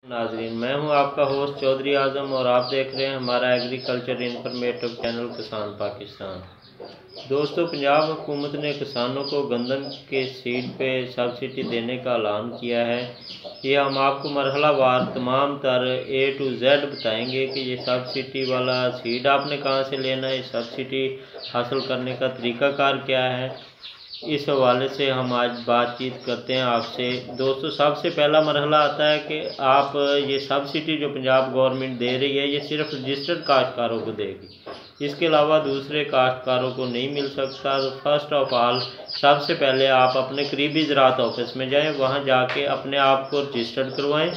नाजरीन, मैं हूं आपका होस्ट चौधरी आजम और आप देख रहे हैं हमारा एग्रीकल्चर इन्फॉर्मेटिव चैनल किसान पाकिस्तान। दोस्तों, पंजाब हुकूमत ने किसानों को गंदम के सीड पे सब्सिडी देने का ऐलान किया है। ये हम आपको मरहलावार तमाम तर A to Z बताएंगे कि ये सब्सिडी वाला सीड आपने कहाँ से लेना है, सब्सिडी हासिल करने का तरीक़ाकार क्या है। इस हवाले से हम आज बातचीत करते हैं आपसे। दोस्तों, सबसे पहला मरहला आता है कि आप ये सब्सिडी जो पंजाब गवर्नमेंट दे रही है ये सिर्फ रजिस्टर्ड काश्तकारों को देगी, इसके अलावा दूसरे काश्तकारों को नहीं मिल सकता। तो फर्स्ट ऑफ ऑल सबसे पहले आप अपने करीबी ज़राअत ऑफिस में जाएं, वहाँ जाके अपने आप को रजिस्टर्ड करवाएं।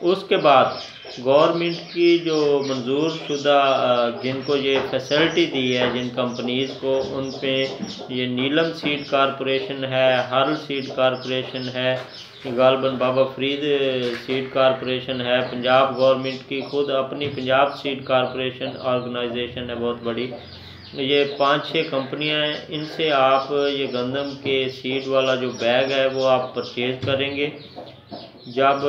उसके बाद गवर्नमेंट की जो मंजूर शुदा जिनको ये फैसिलिटी दी है, जिन कंपनीज़ को, उन पे ये नीलम सीड कॉरपोरेशन है, हर्ल सीड कॉरपोरेशन है, गालबन बाबा फरीद सीड कॉरपोरेशन है, पंजाब गवर्नमेंट की खुद अपनी पंजाब सीड कॉरपोरेशन ऑर्गेनाइजेशन है बहुत बड़ी। ये 5-6 कंपनियां हैं। इनसे आप ये गंदम के सीड वाला जो बैग है वो आप परचेज़ करेंगे। जब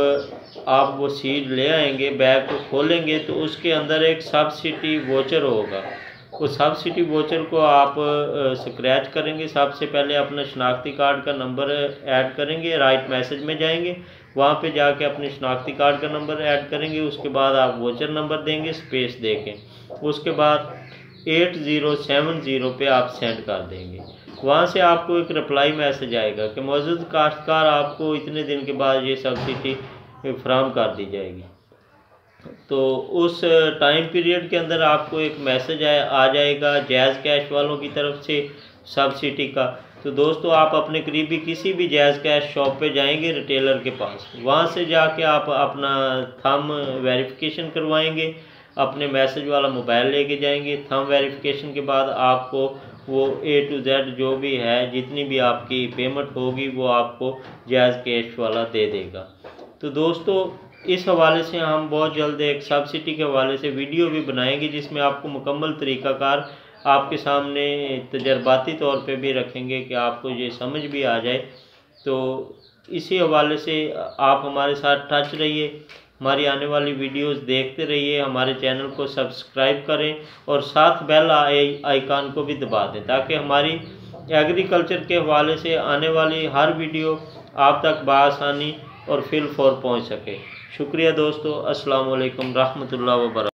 आप वो सीड ले आएंगे, बैग को खोलेंगे तो उसके अंदर एक सब्सिडी वोचर होगा। उस सब्सिडी वोचर को आप स्क्रैच करेंगे। सबसे पहले अपना शनाख्ती कार्ड का नंबर ऐड करेंगे, राइट मैसेज में जाएंगे, वहाँ पे जाके अपने शनाख्ती कार्ड का नंबर ऐड करेंगे। उसके बाद आप वोचर नंबर देंगे स्पेस देके, उसके बाद 8070 पे आप सेंड कर देंगे। वहाँ से आपको एक रिप्लाई मैसेज आएगा कि मौजूद काश्तकार आपको इतने दिन के बाद ये सब्सिडी फ्राहम कर दी जाएगी। तो उस टाइम पीरियड के अंदर आपको एक मैसेज आ जाएगा जायज़ कैश वालों की तरफ से सब्सिडी का। तो दोस्तों, आप अपने करीबी किसी भी जायज़ कैश शॉप पे जाएंगे, रिटेलर के पास, वहाँ से जाके आप अपना थंब वेरिफिकेशन करवाएंगे, अपने मैसेज वाला मोबाइल लेके जाएंगे। थंब वेरिफिकेशन के बाद आपको वो A to Z जो भी है, जितनी भी आपकी पेमेंट होगी वो आपको जायज़ कैश वाला दे देगा। तो दोस्तों, इस हवाले से हम बहुत जल्द एक सब्सिडी के हवाले से वीडियो भी बनाएंगे जिसमें आपको मुकम्मल तरीक़ाकार आपके सामने तजर्बाती तौर पे भी रखेंगे कि आपको ये समझ भी आ जाए। तो इसी हवाले से आप हमारे साथ टच रहिए, हमारी आने वाली वीडियोस देखते रहिए, हमारे चैनल को सब्सक्राइब करें और साथ बेल आइकन को भी दबा दें ताकि हमारी एग्रीकल्चर के हवाले से आने वाली हर वीडियो आप तक बआसानी और फिल फौर पहुँच सके। शुक्रिया दोस्तों। अस्सलाम वालेकुम रहमतुल्लाहि व बरकातहू।